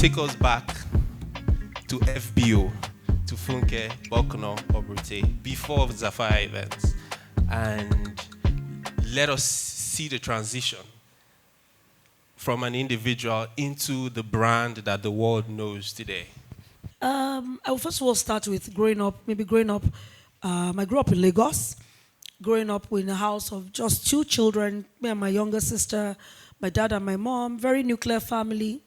take us back to FBO, to Funke Bucknor-Obruthe, before Zapphaire Events, and let us see the transition from an individual into the brand that the world knows today. I will first of all start with growing up. I grew up in Lagos, growing up in a house of just two children, me and my younger sister, my dad and my mom, very nuclear family,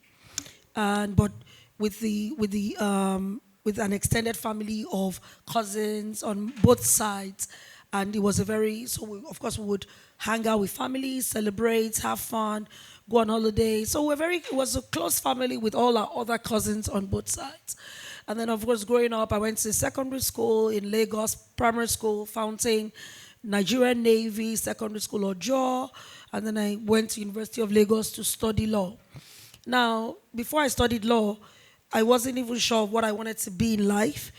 but with an extended family of cousins on both sides. And it was of course we would hang out with families, celebrate, have fun, go on holiday. So it was a close family with all our other cousins on both sides. And then, of course, growing up, I went to secondary school in Lagos, primary school, Fountain, Nigerian Navy, secondary school, Ojo, and then I went to University of Lagos to study law. Now, before I studied law, I wasn't even sure of what I wanted to be in life,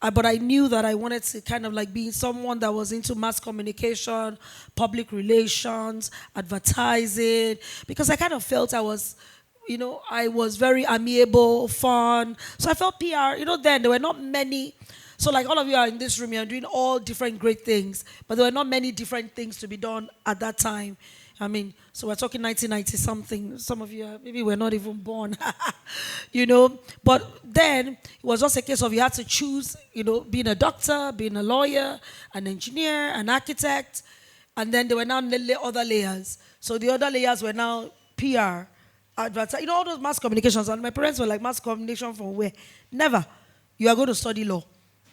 but I knew that I wanted to kind of like be someone that was into mass communication, public relations, advertising, because I kind of felt I was very amiable, fun. So I felt PR, then there were not many. So like all of you are in this room, you're doing all different great things, but there were not many different things to be done at that time. So we're talking 1990 something. Some of you maybe were not even born, But then it was just a case of you had to choose, being a doctor, being a lawyer, an engineer, an architect, and then there were now other layers. So the other layers were now PR, advertising, all those mass communications. And my parents were like, mass communication from where? Never. You are going to study law.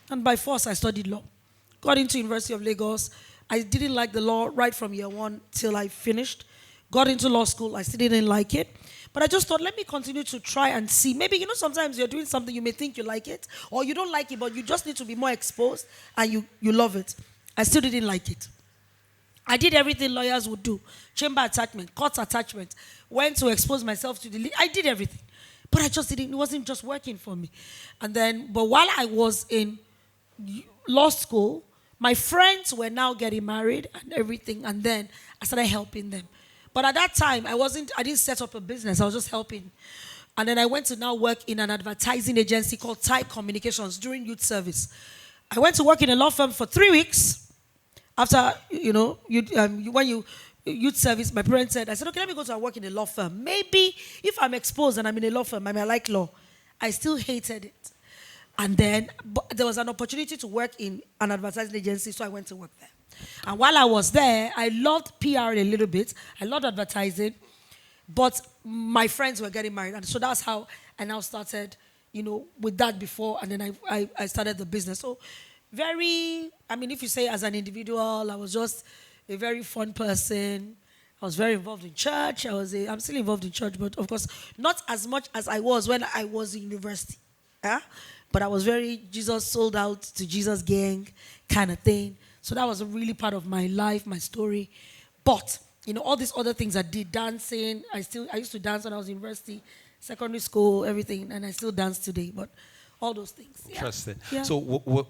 And by force, I studied law. Got into University of Lagos. I didn't like the law right from year one till I finished. Got into law school. I still didn't like it. But I just thought, let me continue to try and see. Maybe, sometimes you're doing something, you may think you like it, or you don't like it, but you just need to be more exposed, and you love it. I still didn't like it. I did everything lawyers would do. Chamber attachment, court attachment. Went to expose myself to I did everything. But I just didn't, it wasn't just working for me. But while I was in law school, my friends were now getting married and everything, and then I started helping them. But at that time, I didn't set up a business, I was just helping. And then I went to now work in an advertising agency called Type Communications during youth service. I went to work in a law firm for 3 weeks. After, when you youth service, my parents said, I said, okay, let me go to work in a law firm. Maybe if I'm exposed and I'm in a law firm, I like law. I still hated it. And then there was an opportunity to work in an advertising agency, so I went to work there. And while I was there, I loved PR a little bit. I loved advertising. But my friends were getting married. And so that's how I now started, with that before. And then I started the business. So if you say as an individual, I was just a very fun person. I was very involved in church. I'm still involved in church, but of course, not as much as I was when I was in university. But I was very Jesus sold out to Jesus gang kind of thing. So that was a really part of my life, my story. But, all these other things I did, dancing. I used to dance when I was in university, secondary school, everything, and I still dance today. But all those things. Interesting. Yeah. So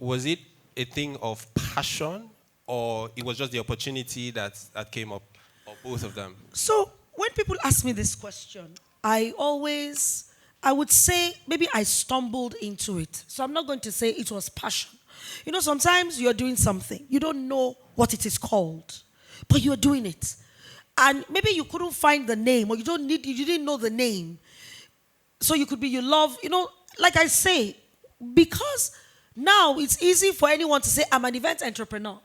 was it a thing of passion, or it was just the opportunity that came up, or both of them? So when people ask me this question, I would say maybe I stumbled into it. So I'm not going to say it was passion. Sometimes you're doing something. You don't know what it is called, but you're doing it. And maybe you couldn't find the name, or you didn't know the name. So you could be, you love, like I say, because now it's easy for anyone to say, I'm an event entrepreneur.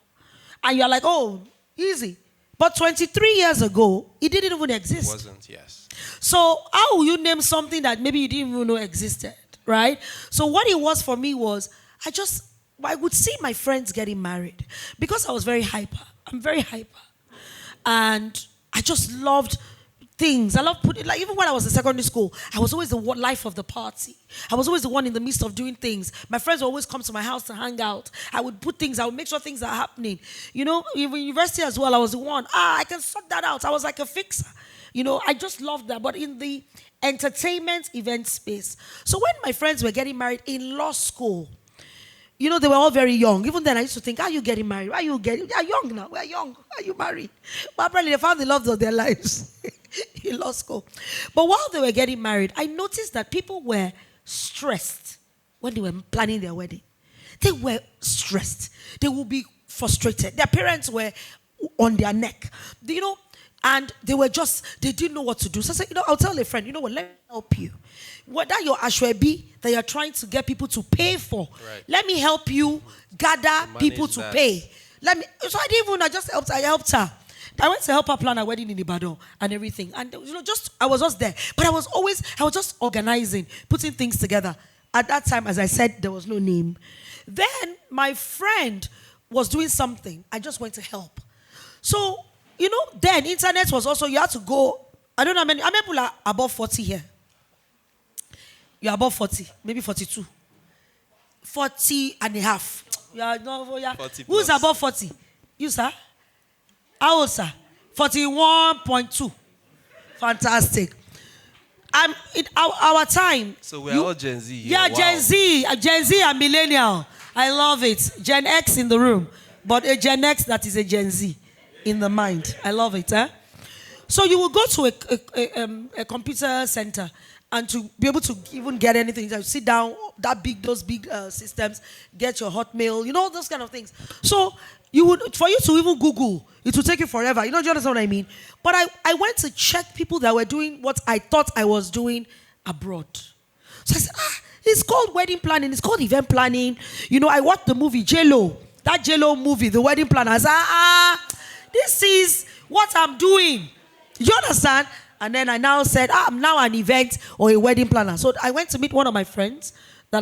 And you're like, oh, easy. But 23 years ago, it didn't even exist. It wasn't, yes. So how will you name something that maybe you didn't even know existed, right? So what it was for me was, I would see my friends getting married because I was very hyper. I'm very hyper. And I just loved things. I loved putting, like even when I was in secondary school, I was always the life of the party. I was always the one in the midst of doing things. My friends would always come to my house to hang out. I would put things, I would make sure things are happening. In university as well, I was the one. I can sort that out. I was like a fixer. I just loved that. But in the entertainment event space. So when my friends were getting married in law school, they were all very young. Even then, I used to think, are you getting married? Are you young now? We're young. Are you married? But apparently, they found the love of their lives. in law school. But while they were getting married, I noticed that people were stressed when they were planning their wedding. They were stressed. They would be frustrated. Their parents were on their neck. And they didn't know what to do. So I said, I'll tell a friend, what, let me help you. Whether your ashwebi that you're trying to get people to pay for, let me help you gather people to pay. So I helped her. I went to help her plan a wedding in Ibadan and everything. And I was just there. But I was just organizing, putting things together. At that time, as I said, there was no name. Then my friend was doing something. I just went to help. So, then internet was also, you had to go, I don't know how many people are above 40 here. You're above 40, maybe 42. 40 and a half. Who's above 40? You, sir? How old, sir? 41.2. Fantastic. In our time. So we're all Gen Z here. Yeah, wow. Gen Z and millennial. I love it. Gen X in the room. But a Gen X that is a Gen Z in the mind. I love it. So you will go to a computer center and to be able to even get anything, you sit down, those big systems, get your Hotmail, those kind of things. So for you to even Google, it will take you forever. Do you understand what I mean? But I went to check people that were doing what I thought I was doing abroad. So I said, it's called wedding planning. It's called event planning. I watched the movie J-Lo. That J-Lo movie, The Wedding Planner. I said, this is what I'm doing. You understand? And then I now said, I'm now an event or a wedding planner. So I went to meet one of my friends that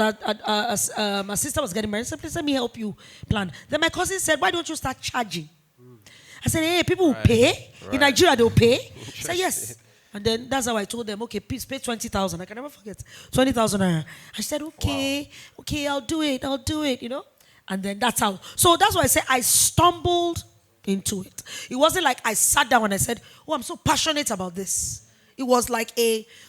my sister was getting married. I said, please let me help you plan. Then my cousin said, why don't you start charging? I said, hey, people will pay. In Nigeria, they'll pay. I said, yes. And then that's how I told them, okay, please pay 20,000. I can never forget. 20,000. I said, okay, I'll do it, And then that's how. So that's why I say I stumbled into it. It wasn't like I sat down and I said, oh, I'm so passionate about this. It was like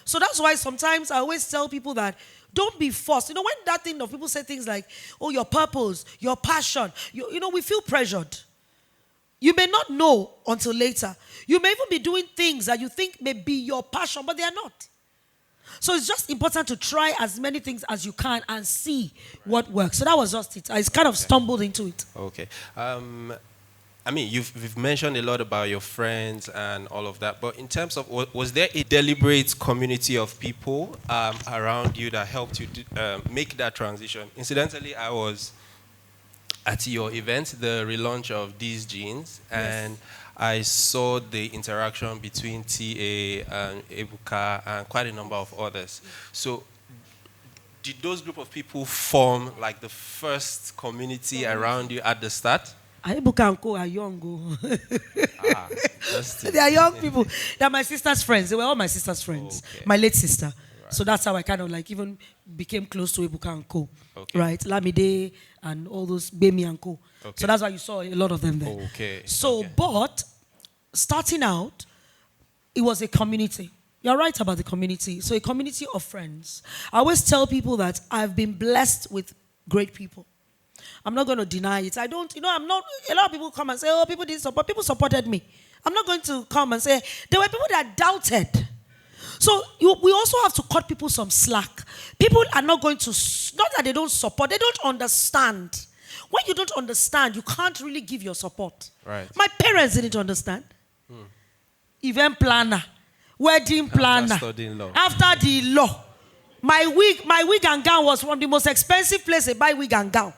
so that's why sometimes I always tell people that don't be forced. When that thing of people say things like, oh, your purpose, your passion, we feel pressured. You may not know until later. You may even be doing things that you think may be your passion, but they are not. So it's just important to try as many things as you can and see what works. So that was just it. I kind of stumbled into it. Okay. You've mentioned a lot about your friends and all of that, but in terms of, was there a deliberate community of people around you that helped you make that transition? Incidentally, I was at your event, the relaunch of These Jeans, and I saw the interaction between TA and Ebuka and quite a number of others. So did those group of people form like the first community around you at the start? Ebuka and Co are young. They are young people. They're my sister's friends. They were all my sister's friends. Okay. My late sister. Right. So that's how I kind of even became close to Ebuka and Co. Okay. Right? Lamide and all those Bemi and Co. Okay. So that's why you saw a lot of them there. Okay. So, but starting out, it was a community. You're right about the community. So a community of friends. I always tell people that I've been blessed with great people. I'm not going to deny it. I'm not, a lot of people come and say, oh, people didn't support. People supported me. I'm not going to come and say, there were people that doubted. So we also have to cut people some slack. People are not going to, not that they don't support, they don't understand. When you don't understand, you can't really give your support. Right. My parents didn't understand. Event planner, wedding planner. After the law. My wig and gown was from the most expensive place to buy wig and gown.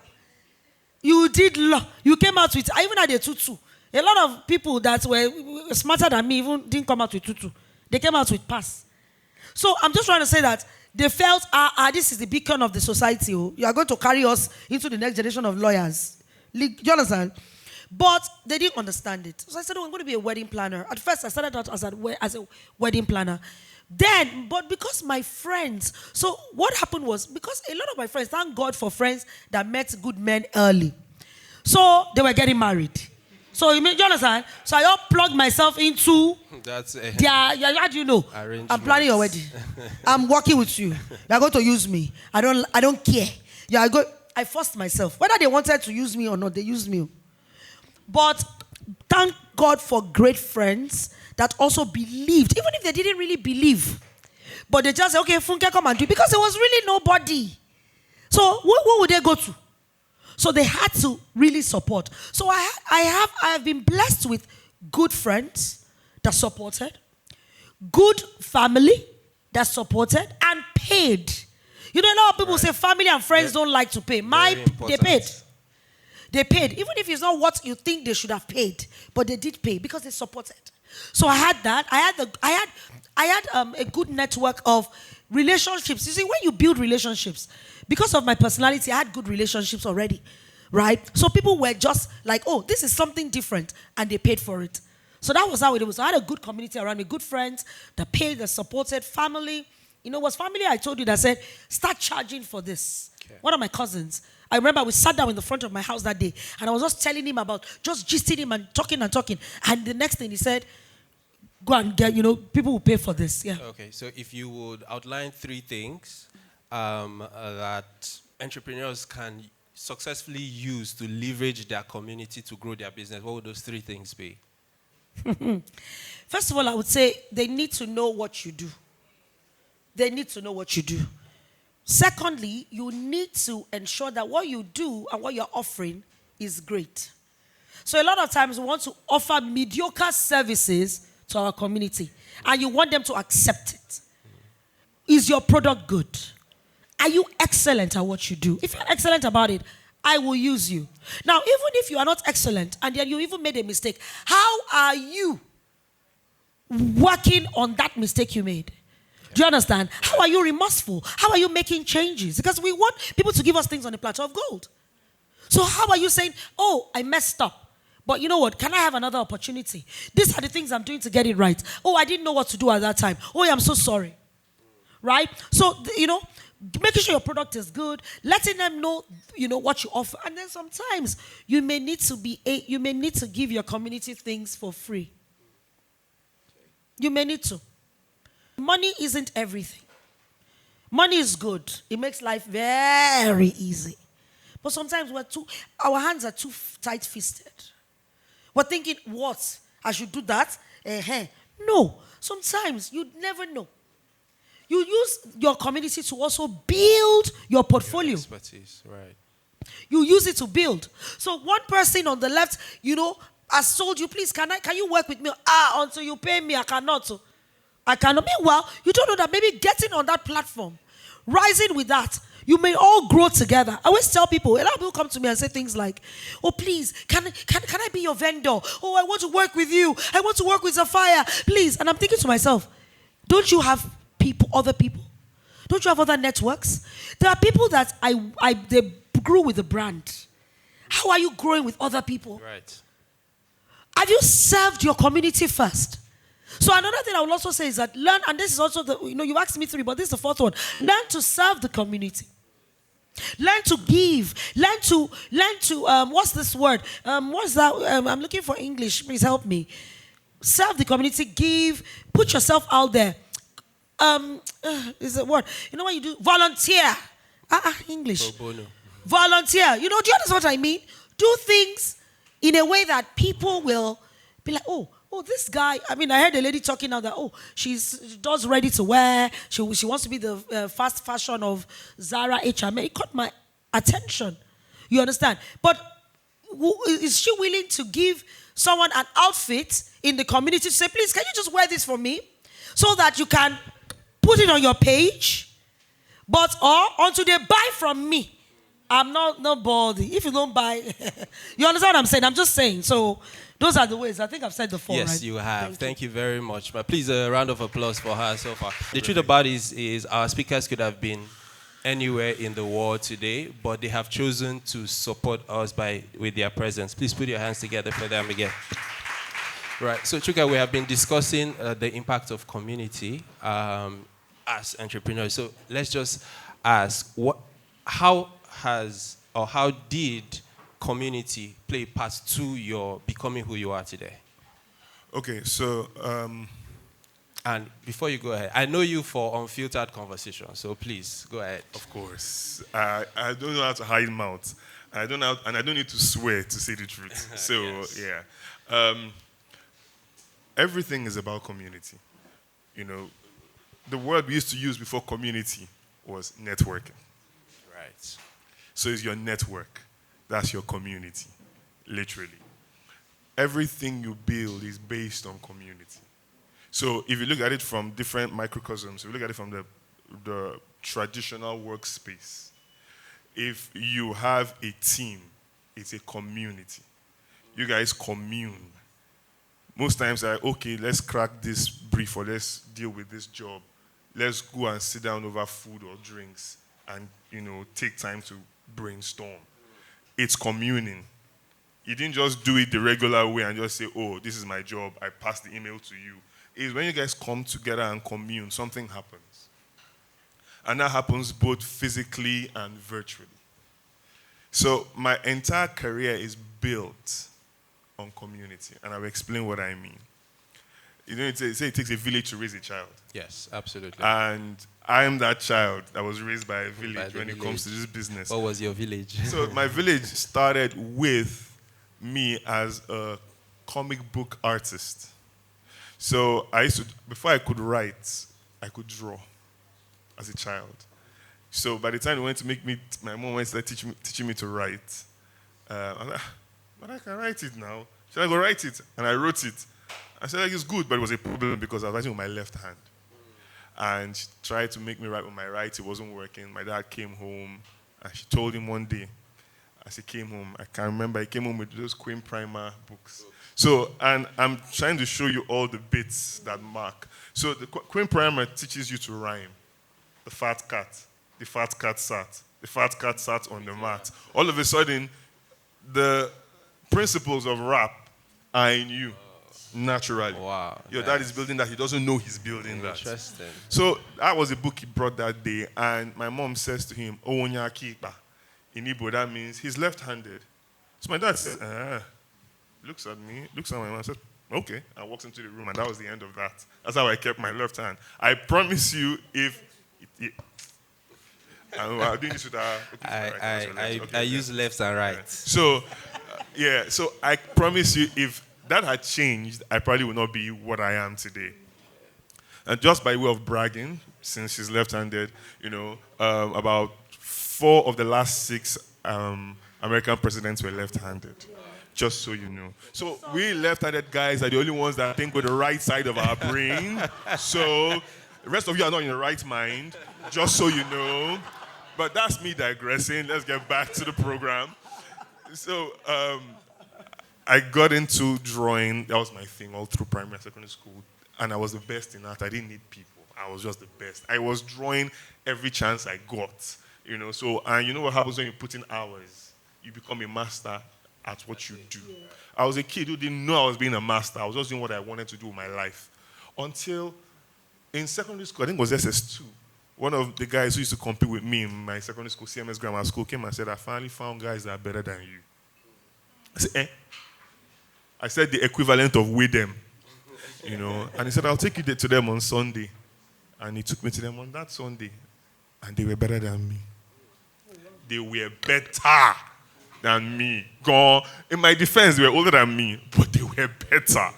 You did law. You came out with, I even had a tutu. A lot of people that were smarter than me even didn't come out with tutu. They came out with pass. So I'm just trying to say that they felt, this is the beacon of the society. You are going to carry us into the next generation of lawyers. Do you understand? But they didn't understand it. So I said, I'm going to be a wedding planner. At first, I started out as a wedding planner. Then, but because my friends, so what happened was, because a lot of my friends, thank God for friends that met good men early. So they were getting married. So you understand? So I all plugged myself into how do you know? I'm planning your wedding. I'm working with you. You're going to use me. I don't care. I forced myself. Whether they wanted to use me or not, they used me. But thank God for great friends that also believed, even if they didn't really believe. But they just said, okay, Funke, come and do it. Because there was really nobody. So what would they go to? So they had to really support. So I have been blessed with good friends that supported, good family that supported, and paid. You know, a lot of people say family and friends don't like to pay. They paid. They paid, even if it's not what you think they should have paid, but they did pay because they supported. So I had that. I had a good network of relationships. You see, when you build relationships, because of my personality, I had good relationships already, right? So people were just like, oh, this is something different, and they paid for it. So that was how it was. I had a good community around me, good friends that paid, that supported, family. You know, it was family I told you that said, start charging for this. Okay. One of my cousins, I remember we sat down in the front of my house that day, and I was just telling him about, just gisting him and talking. And the next thing he said, go and get, people will pay for this. Yeah. Okay, so if you would outline 3 things that entrepreneurs can successfully use to leverage their community to grow their business, what would those 3 things be? First of all, I would say they need to know what you do. They need to know what you do. Secondly, you need to ensure that what you do and what you're offering is great. So a lot of times we want to offer mediocre services to our community, and you want them to accept it. Is your product good? Are you excellent at what you do? If you're excellent about it, I will use you. Now, even if you are not excellent and then you even made a mistake, how are you working on that mistake you made? Do you understand? How are you remorseful? How are you making changes? Because we want people to give us things on a platter of gold. So how are you saying, oh, I messed up, but you know what? Can I have another opportunity? These are the things I'm doing to get it right. Oh, I didn't know what to do at that time. Oh, I'm so sorry. Right? So, making sure your product is good, letting them know, what you offer. And then sometimes you may need to give your community things for free. You may need to. Money isn't everything. Money is good. It makes life very easy. But sometimes our hands are too tight-fisted. We're thinking, what? I should do that? No. Sometimes you never know. You use your community to also build your portfolio. Your expertise, right. You use it to build. So one person on the left, has told you, please, can you work with me? Until you pay me, I cannot. I cannot. Meanwhile, you don't know that maybe getting on that platform, rising with that, you may all grow together. I always tell people, a lot of people come to me and say things like, oh, please, can I be your vendor? Oh, I want to work with you. I want to work with Zapphaire, please. And I'm thinking to myself, don't you have other people? Don't you have other networks? There are people that they grew with the brand. How are you growing with other people? Right. Have you served your community first? So another thing I will also say is that learn, and this is also you asked me 3, but this is the 4th one. Learn to serve the community. Learn to give. Learn to what's this word? What's that? I'm looking for English. Please help me. Serve the community. Give. Put yourself out there. Is it what? You know what you do? Volunteer. English. Pro bono. Volunteer. Do you understand what I mean? Do things in a way that people will be like, oh, this guy. I mean, I heard a lady talking now that, she does ready to wear. She wants to be the fast fashion of Zara, H&M. It caught my attention. You understand? But is she willing to give someone an outfit in the community to say, please, can you just wear this for me? So that you can put it on your page. Or until they buy from me. I'm not nobody. If you don't buy, you understand what I'm saying? I'm just saying. So those are the ways. I think I've said the 4, yes, right? you have. Thank you very much. But please, a round of applause for her so far. The truth about it is our speakers could have been anywhere in the world today, but they have chosen to support us with their presence. Please put your hands together for them again. Right. So, Chuka, we have been discussing the impact of community as entrepreneurs. So let's just ask, how did community play a part to your becoming who you are today? Okay, so... and before you go ahead, I know you for unfiltered conversation, so please, go ahead. Of course. I don't know how to hide mouth. I don't need to swear to say the truth. So, yes. yeah. everything is about community. You know, the word we used to use before community was networking. Right. So it's your network. That's your community, literally. Everything you build is based on community. So if you look at it from different microcosms, if you look at it from the traditional workspace, if you have a team, it's a community. You guys commune. Most times, okay, let's crack this brief or let's deal with this job. Let's go and sit down over food or drinks and, take time to brainstorm. It's communing. You didn't just do it the regular way and just say, oh, this is my job, I pass the email to you. It's when you guys come together and commune, something happens. And that happens both physically and virtually. So my entire career is built on community, and I'll explain what I mean. It takes a village to raise a child. Yes, absolutely. And I am that child that was raised by a village when it comes to this business. What was your village? So my village started with me as a comic book artist. So before I could write, I could draw as a child. So by the time they went to my mom went to teaching me to write. I was like, but I can write it now. Should I go write it? And I wrote it. I said, it's good, but it was a problem because I was writing with my left hand. And she tried to make me write with my right. It wasn't working. My dad came home, and she told him one day, as he came home, I can remember, he came home with those Queen Primer books. So, and I'm trying to show you all the bits that mark. So the Queen Primer teaches you to rhyme. The fat cat sat. The fat cat sat on the mat. All of a sudden, the principles of rap are in you. Naturally. Wow. Your dad is building that. He doesn't know he's building that. Interesting. So that was a book he brought that day. And my mom says to him, Owonya Kipa. In Igbo, that means he's left-handed. So my dad says, looks at me, looks at my mom and says, okay. And walks into the room. And that was the end of that. That's how I kept my left hand. I promise you, I'm doing this with our... I use left and right. So I promise you, if that had changed, I probably would not be what I am today. And just by way of bragging, since she's left-handed, about 4 of the last 6 American presidents were left-handed. Just so you know. So we left-handed guys are the only ones that think with the right side of our brain. So the rest of you are not in the right mind, just so you know. But that's me digressing. Let's get back to the program. So I got into drawing. That was my thing all through primary and secondary school. And I was the best in art. I didn't need people. I was just the best. I was drawing every chance I got. So, and you know what happens when you put in hours? You become a master at what you do. I was a kid who didn't know I was being a master. I was just doing what I wanted to do with my life. Until in secondary school, I think it was SS2, one of the guys who used to compete with me in my secondary school, CMS Grammar School, came and said, I finally found guys that are better than you. I said, eh? I said the equivalent of with them. And he said, I'll take you to them on Sunday. And he took me to them on that Sunday. And they were better than me. They were better than me. In my defense, they were older than me, but they were better.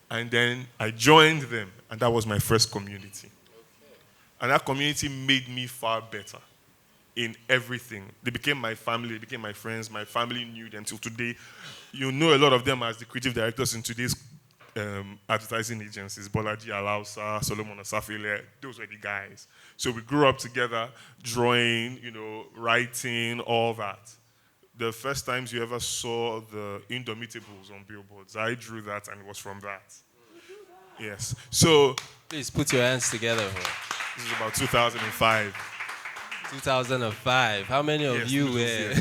And then I joined them, and that was my first community. And that community made me far better in everything. They became my family, they became my friends. My family knew them till today. You know a lot of them as the creative directors in today's advertising agencies. Bolaji Alausa, Solomon Asafile, those were the guys. So we grew up together, drawing, writing, all that. The first times you ever saw the Indomitables on billboards, I drew that, and it was from that. Yes. So please put your hands together. This is about 2005. 2005. How many of you were?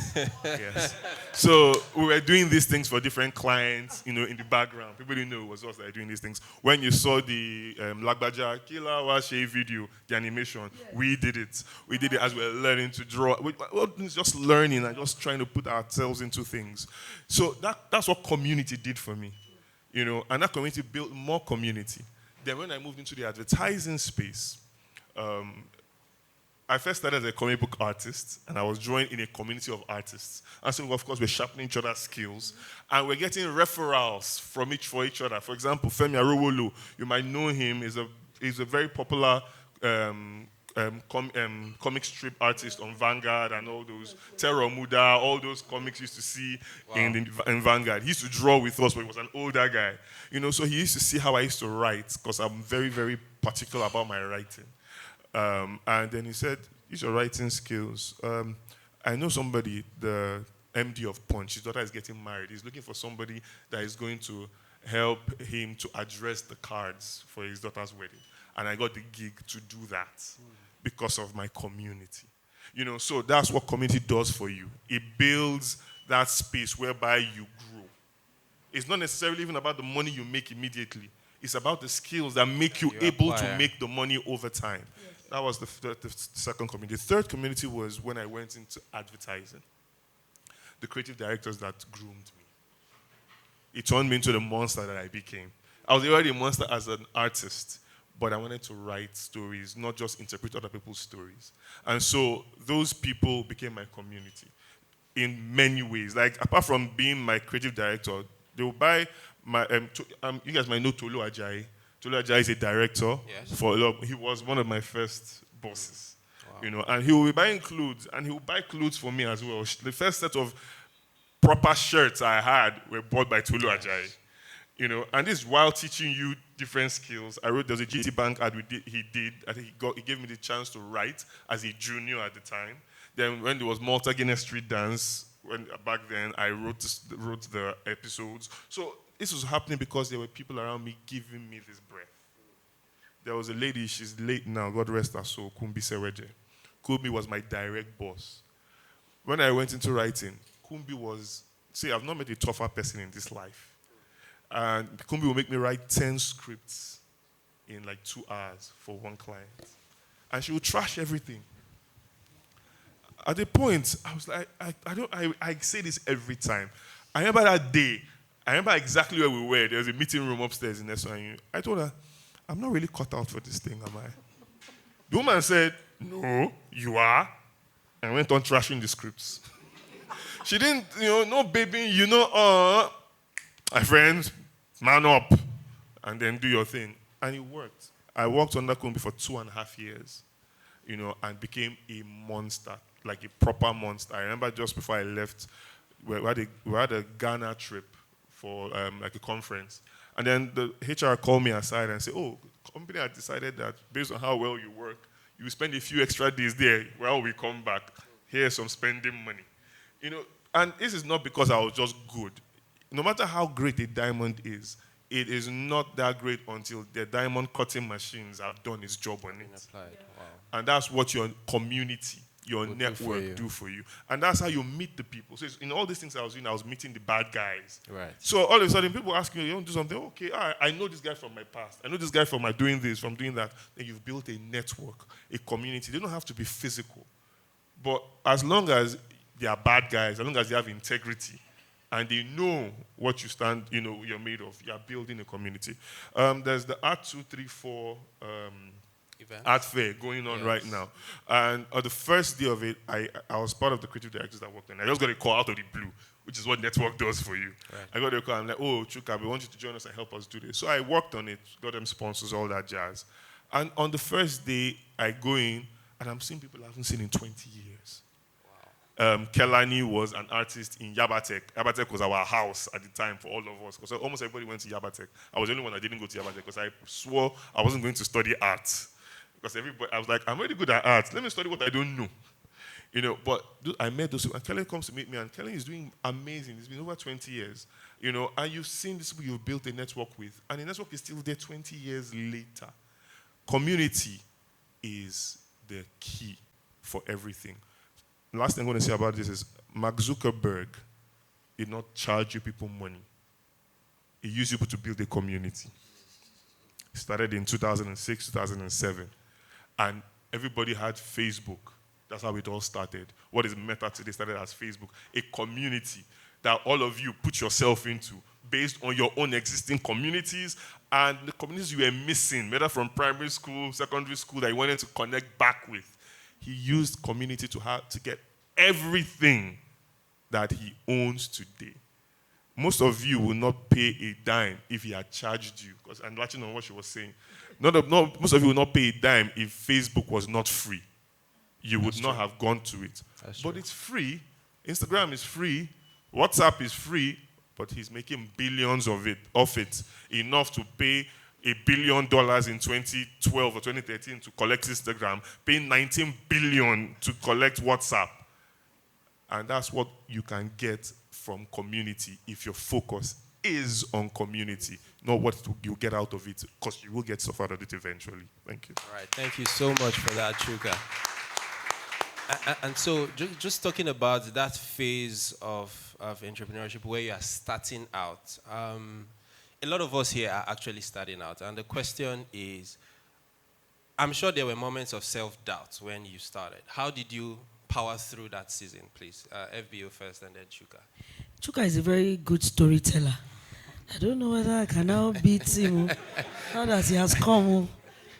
Yes. So we were doing these things for different clients, in the background. People didn't know it was us that were doing these things. When you saw the Lagbaja Kila Washe video, the animation, we did it. We did it as we were learning to draw. We were just learning and just trying to put ourselves into things. So that's what community did for me, and that community built more community. Then when I moved into the advertising space, I first started as a comic book artist, and I was joined in a community of artists. And so, of course, we're sharpening each other's skills, and we're getting referrals for each other. For example, Femi Arowolo, you might know him, is a very popular comic strip artist on Vanguard and all those. Terror Muda, all those comics you used to see in Vanguard. He used to draw with us, but he was an older guy. So he used to see how I used to write, because I'm very, very particular about my writing. And then he said, use your writing skills. I know somebody, the MD of Punch, his daughter is getting married. He's looking for somebody that is going to help him to address the cards for his daughter's wedding. And I got the gig to do that because of my community. So that's what community does for you. It builds that space whereby you grow. It's not necessarily even about the money you make immediately. It's about the skills that make you able to make the money over time. Yes. That was the second community. The third community was when I went into advertising. The creative directors that groomed me. It turned me into the monster that I became. I was already a monster as an artist, but I wanted to write stories, not just interpret other people's stories. And so those people became my community in many ways. Like, apart from being my creative director, they will buy my, you guys might know Tolu Ajayi. Tolu Ajayi is a director. Yes. He was one of my first bosses. Wow. And he will be buying clothes, and he will buy clothes for me as well. The first set of proper shirts I had were bought by Tolu Ajayi. And this is while teaching you different skills. There was a GT Bank ad he did. I think he gave me the chance to write as a junior at the time. Then when there was Malta Guinness Street Dance, back then I wrote the episodes. So this was happening because there were people around me giving me this breath. There was a lady, she's late now, God rest her soul, Kumbi Seweje. Kumbi was my direct boss. When I went into writing, Kumbi I've not met a tougher person in this life. And Kumbi will make me write 10 scripts in like 2 hours for one client. And she would trash everything. At the point, I was like, I say this every time. I remember that day. I remember exactly where we were. There was a meeting room upstairs in SYU. I told her, I'm not really cut out for this thing, am I? The woman said, no, you are. And went on trashing the scripts. She didn't, no baby, my friends, man up, and then do your thing. And it worked. I worked under Kumbi for 2.5 years, and became a monster, like a proper monster. I remember just before I left, we had a Ghana trip for like a conference. And then the HR called me aside and said, the company had decided that based on how well you work, you spend a few extra days there while we come back. Here's some spending money. And this is not because I was just good. No matter how great a diamond is, it is not that great until the diamond cutting machines have done its job on it. Wow. And that's what your community, your network do for you. And that's how you meet the people. So in all these things I was doing, I was meeting the bad guys. Right. So all of a sudden, people ask you want to do something? Okay, all right, I know this guy from my past. I know this guy from my doing this, from doing that. Then you've built a network, a community. They don't have to be physical. But as long as they are bad guys, as long as they have integrity, and they know what you stand, you're made of, you're building a community. There's the Art 234 art fair going on right now. And on the first day of it, I was part of the creative directors that worked on it. I just got a call out of the blue, which is what network does for you. Right. I got a call, I'm like, Chuka, we want you to join us and help us do this. So I worked on it, got them sponsors, all that jazz. And on the first day, I go in, and I'm seeing people I haven't seen in 20 years. Wow. Kelani was an artist in Yabatek. Yabatek was our house at the time for all of us, because almost everybody went to Yabatek. I was the only one that didn't go to Yabatek, because I swore I wasn't going to study art. Because I was like, I'm really good at art. Let me study what I don't know. But I met those people, and Kelly comes to meet me, and Kelly is doing amazing. It's been over 20 years. And you've seen this people you've built a network with, and the network is still there 20 years later. Community is the key for everything. The last thing I'm going to say about this is Mark Zuckerberg did not charge you people money. He used you people to build a community. It started in 2006, 2007. And everybody had Facebook. That's how it all started. What is Meta today started as Facebook. A community that all of you put yourself into based on your own existing communities and the communities you were missing, whether from primary school, secondary school, that you wanted to connect back with. he used community to get everything that he owns today. Most of you will not pay a dime if he had charged you. Because I'm watching on what she was saying. Most of you will not pay a dime if Facebook was not free. You would not have gone to it. But it's free. Instagram is free. WhatsApp is free. But he's making billions of it, enough to pay $1 billion in 2012 or 2013 to collect Instagram, paying $19 billion to collect WhatsApp. And that's what you can get from community if your focus is on community, not what you get out of it, because you will get stuff out of it eventually. Thank you. All right, thank you so much for that, Chuka. And so just talking about that phase of entrepreneurship where you are starting out, a lot of us here are actually starting out. And the question is, I'm sure there were moments of self-doubt when you started. How did you power through that season, please? FBO first and then Chuka. Chuka is a very good storyteller. I don't know whether I can now beat him now that he has come.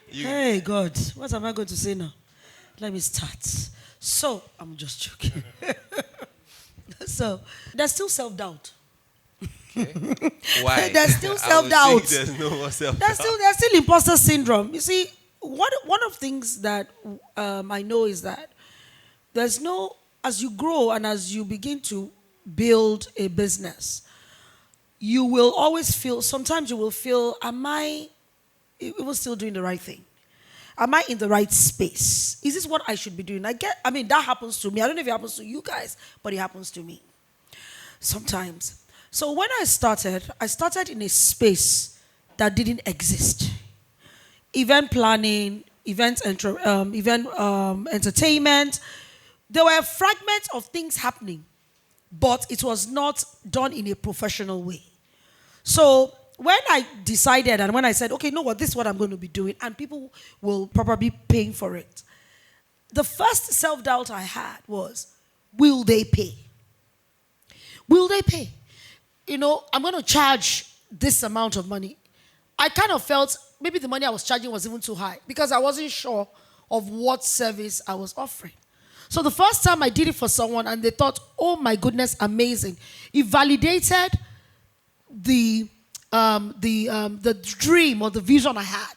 Hey, God, what am I going to say now? Let me start. So, I'm just joking. So, there's still self-doubt. Okay. Why? There's still self-doubt. There's no more self-doubt. There's still imposter syndrome. You see, one of the things that I know is that as you grow and as you begin to build a business, you will always feel, sometimes you will feel, am I still doing the right thing? Am I in the right space? Is this what I should be doing? That happens to me. I don't know if it happens to you guys, but it happens to me sometimes. So when I started in a space that didn't exist. Event planning, event entertainment. There were fragments of things happening, but it was not done in a professional way. So when I decided and when I said, okay, you know what, this is what I'm going to be doing, and people will probably be paying for it, the first self-doubt I had was, will they pay? Will they pay? You know, I'm going to charge this amount of money. I kind of felt maybe the money I was charging was even too high because I wasn't sure of what service I was offering. So the first time I did it for someone and they thought, oh my goodness, amazing. It validated the dream or the vision I had.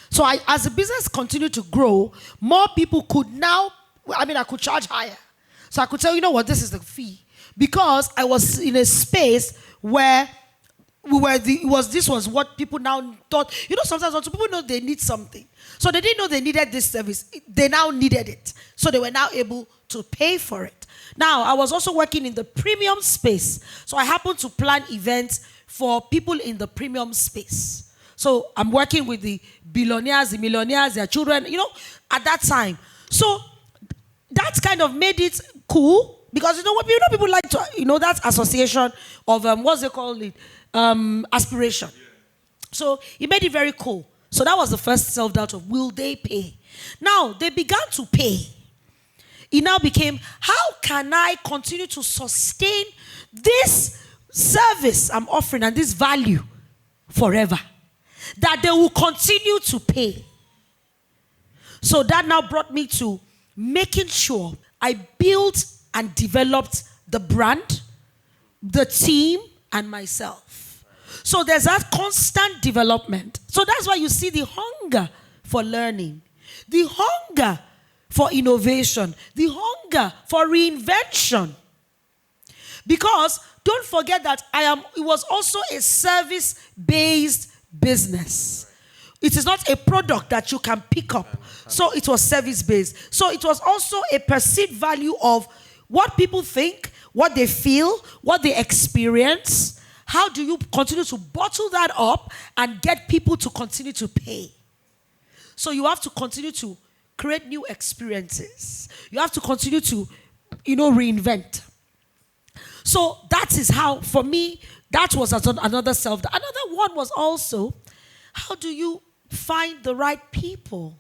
So as the business continued to grow, more people could now, I could charge higher. So I could tell, you know what, this is the fee. Because I was in a space where this was what people now thought. You know, sometimes when people know they need something. So they didn't know they needed this service. They now needed it. So they were now able to pay for it. Now, I was also working in the premium space. So I happened to plan events for people in the premium space. So I'm working with the billionaires, the millionaires, their children, you know, at that time. So that kind of made it cool because, you know, what people like to, you know, that association of, what's they call it? Aspiration. Yeah. So it made it very cool. So that was the first self-doubt of, will they pay? Now, they began to pay. It now became, how can I continue to sustain this service I'm offering and this value forever? That they will continue to pay. So that now brought me to making sure I built and developed the brand, the team, and myself. So there's that constant development. So that's why you see the hunger for learning, the hunger for innovation, the hunger for reinvention. Because don't forget that it was also a service-based business. It is not a product that you can pick up. So it was service-based. So it was also a perceived value of what people think, what they feel, what they experience. How do you continue to bottle that up and get people to continue to pay? So you have to continue to create new experiences. You have to continue to, reinvent. So that is how, for me, that was another self. Another one was also, how do you find the right people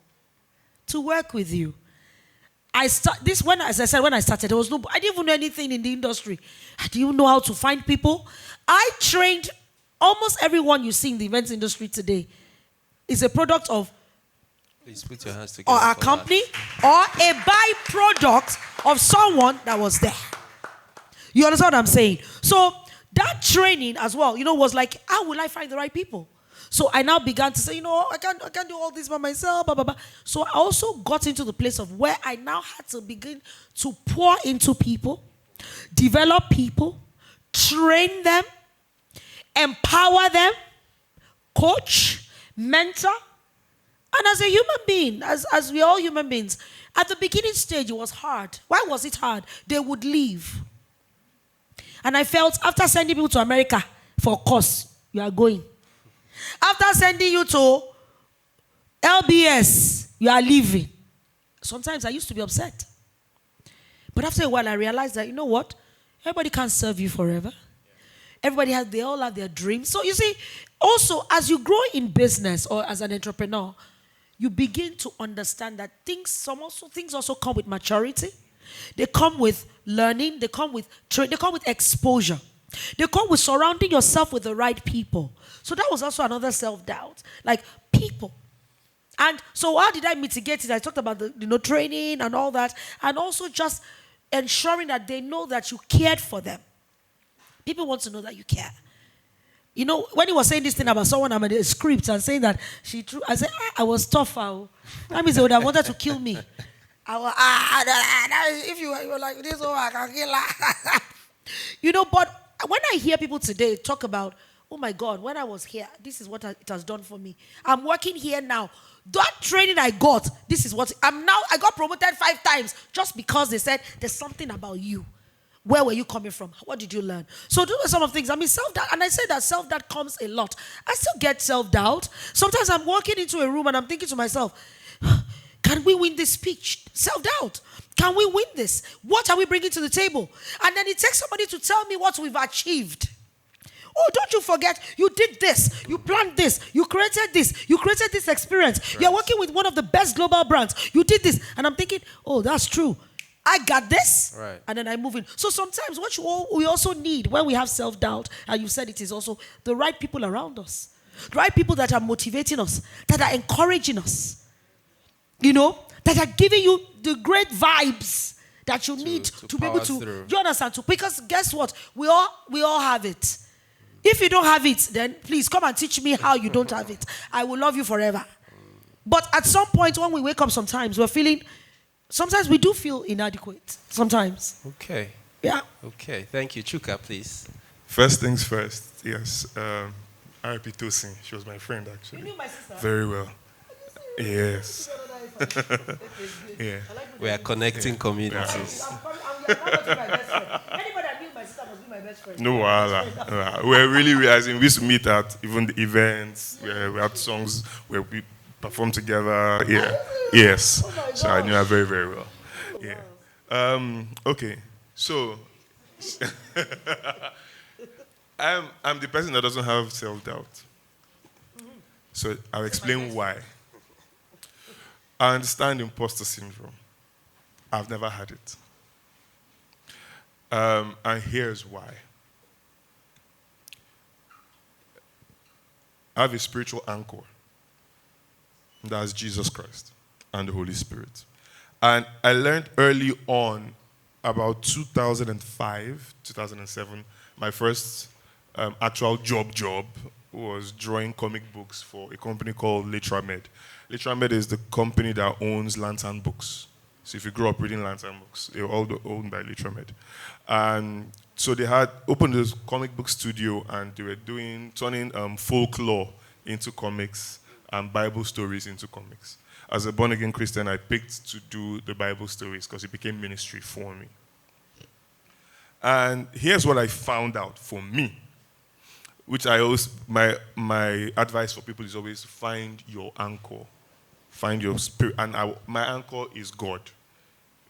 to work with you? As I said, when I started, I didn't even know anything in the industry. I didn't even know how to find people. I trained almost everyone you see in the events industry today is a product of Please put your hands or together. a company or a byproduct of someone that was there. You understand what I'm saying? So that training as well, was like, how will I find the right people? So I now began to say, I can't do all this by myself, blah, blah, blah. So I also got into the place of where I now had to begin to pour into people, develop people, train them, empower them, coach, mentor. And as a human being, as we are all human beings, at the beginning stage, it was hard. Why was it hard? They would leave. And I felt after sending people to America for a course, you are going. After sending you to LBS, you are leaving. Sometimes I used to be upset. But after a while, I realized that, you know what? Everybody can't serve you forever. They all have their dreams. So you see, also, as you grow in business or as an entrepreneur, you begin to understand that things also come with maturity. They come with learning. They come with exposure. They come with surrounding yourself with the right people. So that was also another self-doubt. Like people. And so how did I mitigate it? I talked about the training and all that. And also just ensuring that they know that you cared for them. People want to know that you care. When he was saying this thing about someone I'm a script and saying that I said, I was tough. That means they would have wanted to kill me. If you were like this, I can kill her. But when I hear people today talk about, oh my God, when I was here, this is what it has done for me. I'm working here now. That training I got, this is what I got promoted 5 times just because they said there's something about you. Where were you coming from? What did you learn? So those are some of the things. Self-doubt, and I say that self-doubt comes a lot. I still get self-doubt. Sometimes I'm walking into a room and I'm thinking to myself, can we win this speech? Self-doubt. Can we win this? What are we bringing to the table? And then it takes somebody to tell me what we've achieved. Oh, don't you forget, you did this, you planned this, you created this experience. Right. You're working with one of the best global brands. You did this. And I'm thinking, oh, that's true. I got this, right. And then I move in. So sometimes what we also need when we have self-doubt, and you said it is also the right people around us. The right people that are motivating us, that are encouraging us. That are giving you the great vibes that you need to be able to, you understand? Because guess what? We all have it. If you don't have it, then please come and teach me how you don't have it. I will love you forever. But at some point when we wake up sometimes we do feel inadequate. Sometimes. Okay. Yeah. Okay. Thank you. Chuka, please. First things first. Yes. R.I.P. Tosin. She was my friend, actually. You knew my sister? Very well. Yes. Yeah. We are connecting communities. Anybody that knew my sister must be my best friend. No, we're really realizing we used to meet at even the events where we had songs where we performed together. Yeah. Yes. So I knew her very, very well. Yeah. Okay. So I'm the person that doesn't have self-doubt. So I'll explain why. I understand imposter syndrome. I've never had it. And here's why. I have a spiritual anchor. That's Jesus Christ and the Holy Spirit. And I learned early on, about 2005, 2007, my first actual job was drawing comic books for a company called Letramed. Letramed is the company that owns Lantern Books. So if you grew up reading Lantern Books, they were all owned by Letramed. And so they had opened this comic book studio, and they were turning folklore into comics and Bible stories into comics. As a born-again Christian, I picked to do the Bible stories because it became ministry for me. And here's what I found out for me, which I always, my advice for people is always find your anchor. Find your spirit. And my anchor is God.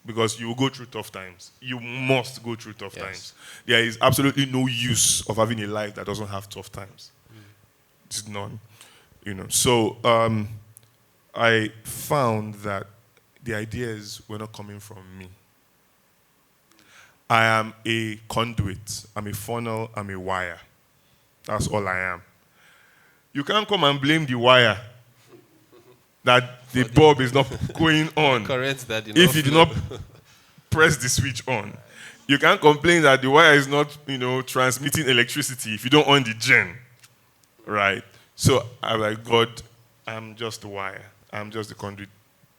Because you will go through tough times. You must go through tough times. There is absolutely no use of having a life that doesn't have tough times. It's none. So I found that the ideas were not coming from me. I am a conduit. I'm a funnel. I'm a wire. That's all I am. You can't come and blame the wire. that the bulb is not going on. Current that did If not you do flow. not press the switch on. You can't complain that the wire is not, transmitting electricity if you don't on the gen, right? So I'm like, God, I'm just the wire. I'm just the conduit.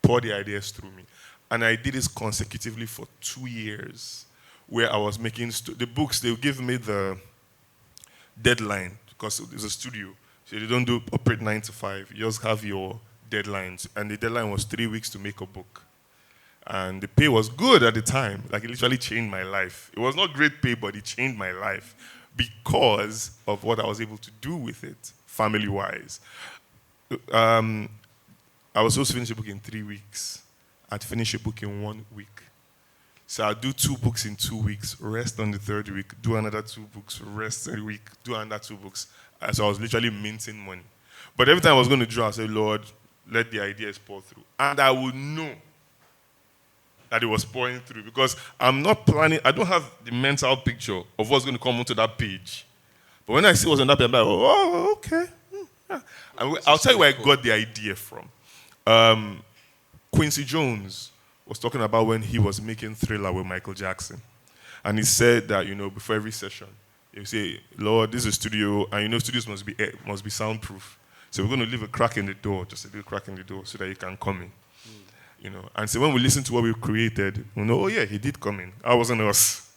Pour the ideas through me. And I did this consecutively for 2 years, where I was making the books. They would give me the deadline because it's a studio, so they don't operate 9 to 5. You just have your deadlines, and the deadline was 3 weeks to make a book. And the pay was good at the time. Like, it literally changed my life. It was not great pay, but it changed my life because of what I was able to do with it, family-wise. I was supposed to finish a book in 3 weeks. I'd finish a book in 1 week. So I'd do 2 books in 2 weeks, rest on the 3rd week, do another 2 books, rest a week, do another 2 books. So I was literally minting money. But every time I was going to draw, I said, Lord, let the ideas pour through. And I would know that it was pouring through, because I'm not planning, I don't have the mental picture of what's going to come onto that page. But when I see what's on that page, I'm like, oh, okay. Yeah. And I'll tell you where I got the idea from. Quincy Jones was talking about when he was making Thriller with Michael Jackson. And he said that, before every session, he say, Lord, this is a studio, and studios must be soundproof. So we're going to leave a crack in the door, just a little crack in the door, so that you can come in. And so when we listen to what we've created, we know, oh yeah, he did come in. That wasn't us.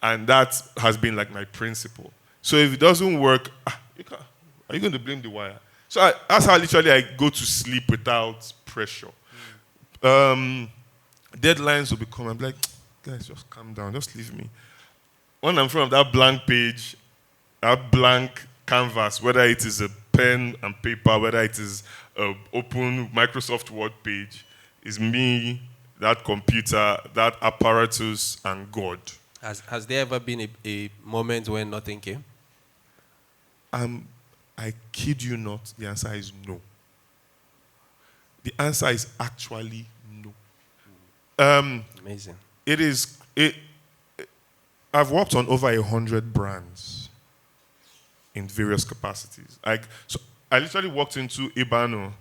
And that has been like my principle. So if it doesn't work, are you going to blame the wire? So that's how literally I go to sleep without pressure. Deadlines will be coming. I'm like, guys, just calm down. Just leave me. When I'm in front of that blank page, that blank canvas, whether it is a pen and paper, whether it is an open Microsoft Word page, is me, that computer, that apparatus, and God. Has there ever been a moment when nothing came? I kid you not, the answer is no. The answer is actually no. Amazing. I've worked on over 100 brands in various capacities. So I literally walked into Ibano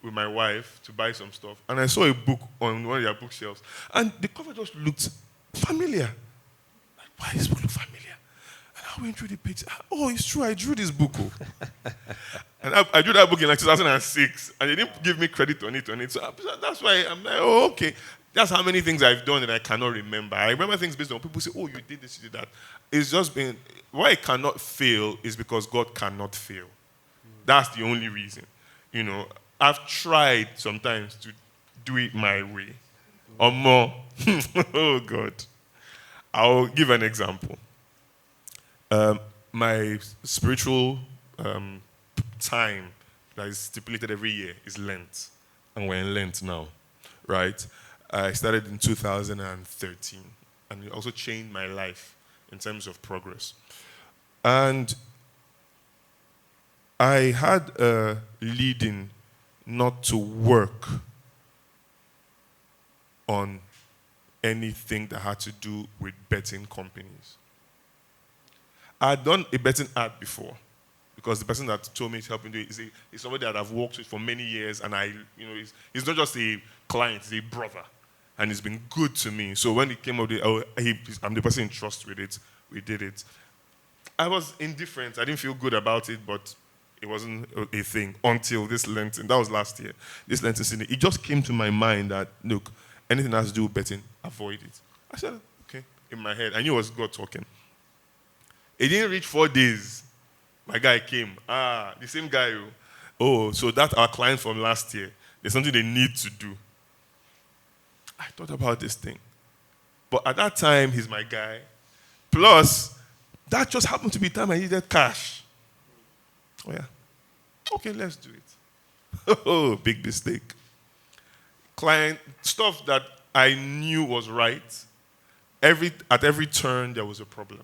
with my wife to buy some stuff, and I saw a book on one of their bookshelves, and the cover just looked familiar. Like, why does this book look familiar? And I went through the page. Oh, it's true, I drew this book. And I drew that book in like 2006, and they didn't give me credit on it. So that's why I'm like, oh, okay. That's how many things I've done that I cannot remember. I remember things based on people say, oh, you did this, you did that. It's just been, why it cannot fail is because God cannot fail. That's the only reason. I've tried sometimes to do it my way or more. Oh, God. I'll give an example. My spiritual time that is stipulated every year is Lent. And we're in Lent now, right? I started in 2013. And it also changed my life in terms of progress. And I had a leading not to work on anything that had to do with betting companies. I had done a betting ad before, because the person that told me to help me do it is somebody that I've worked with for many years, and he's not just a client, he's a brother, and he's been good to me. So when he came up with it, I'm the person in trust with it. We did it. I was indifferent. I didn't feel good about it, but it wasn't a thing until this Lenten. That was last year. This Lenten season, it just came to my mind that, look, anything that has to do with betting, avoid it. I said, okay, in my head. I knew it was God talking. It didn't reach 4 days. My guy came. The same guy. Oh, so that's our client from last year. There's something they need to do. I thought about this thing. But at that time, he's my guy. Plus, that just happened to be the time I needed cash. Oh, yeah. Okay, let's do it. Oh, big mistake. Client, stuff that I knew was right. At every turn, there was a problem.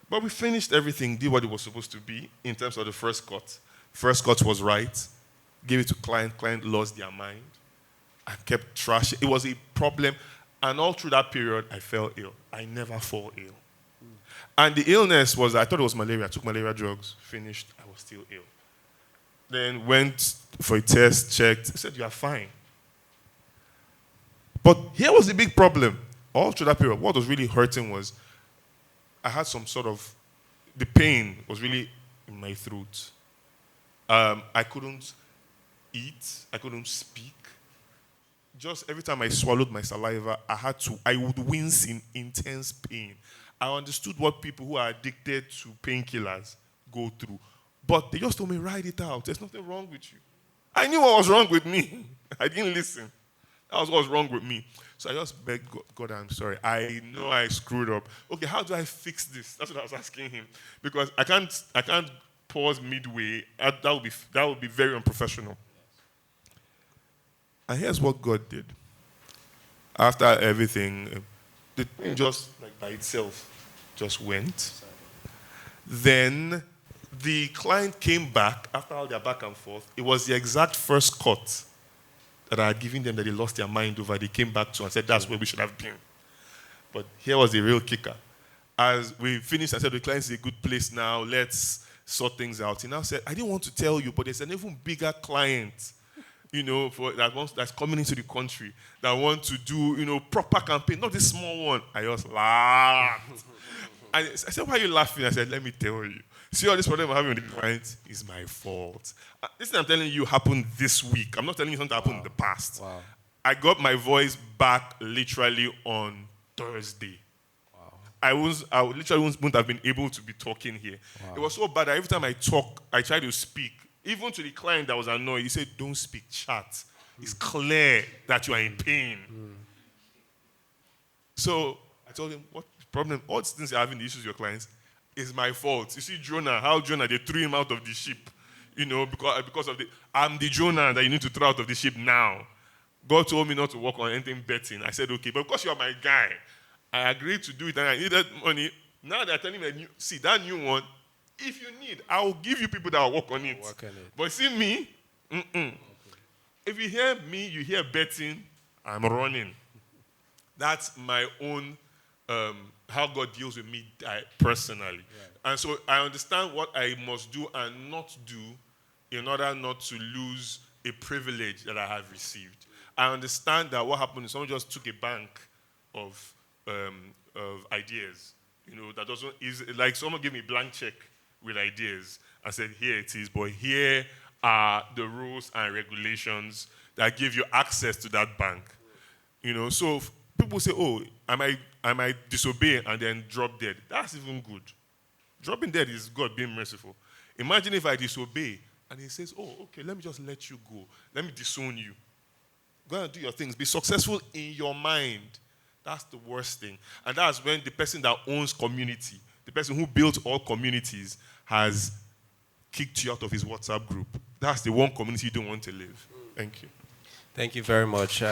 But we finished everything, did what it was supposed to be in terms of the first cut. First cut was right. Gave it to client. Client lost their mind. I kept trashing. It was a problem. And all through that period, I fell ill. I never fall ill. And the illness was, I thought it was malaria. I took malaria drugs, finished, I was still ill. Then went for a test, checked, said, you are fine. But here was the big problem. All through that period, what was really hurting was I had some sort of, the pain was really in my throat. I couldn't eat, I couldn't speak. Just every time I swallowed my saliva, I would wince in intense pain. I understood what people who are addicted to painkillers go through. But they just told me, write it out. There's nothing wrong with you. I knew what was wrong with me. I didn't listen. That was what was wrong with me. So I just begged God, I'm sorry. I know I screwed up. Okay, how do I fix this? That's what I was asking him. Because I can't pause midway. That would be very unprofessional. And here's what God did. After everything, the thing just like by itself just went. Then the client came back after all their back and forth. It was the exact first cut that I had given them that they lost their mind over. They came back to and said, that's where we should have been. But here was the real kicker. As we finished, I said, the client's a good place now. Let's sort things out. He now said, I didn't want to tell you, but there's an even bigger client, that's coming into the country that want to do, proper campaign, not this small one. I just laughed. I said, why are you laughing? I said, let me tell you. See all this problem I'm having with the client is my fault. This thing I'm telling you happened this week. I'm not telling you something that happened in the past. Wow. I got my voice back literally on Thursday. Wow. I literally wouldn't have been able to be talking here. Wow. It was so bad that every time I talk, I try to speak. Even to the client that was annoyed, he said, don't speak, chat. It's clear that you are in pain. So I told him, what problem? All these things you're having, the issues with your clients, is my fault. You see how Jonah, they threw him out of the ship. Because of I'm the Jonah that you need to throw out of the ship now. God told me not to work on anything betting. I said, okay, but because you're my guy, I agreed to do it and I needed money. Now they're telling me, that new one, if you need, I will give you people that will work on it. But see me, okay. If you hear me, you hear betting, I'm running. That's my own, how God deals with me personally. Right. And so I understand what I must do and not do in order not to lose a privilege that I have received. I understand that what happened is someone just took a bank of ideas. That doesn't is like someone gave me a blank check with ideas and said, here it is, but here are the rules and regulations that give you access to that bank. So people say, oh, I might disobey and then drop dead. That's even good. Dropping dead is God being merciful. Imagine if I disobey and he says, oh, okay, let me just let you go. Let me disown you. Go and do your things. Be successful in your mind. That's the worst thing. And that's when the person that owns community, the person who built all communities, has kicked you out of his WhatsApp group. That's the one community you don't want to live. Thank you. Thank you very much.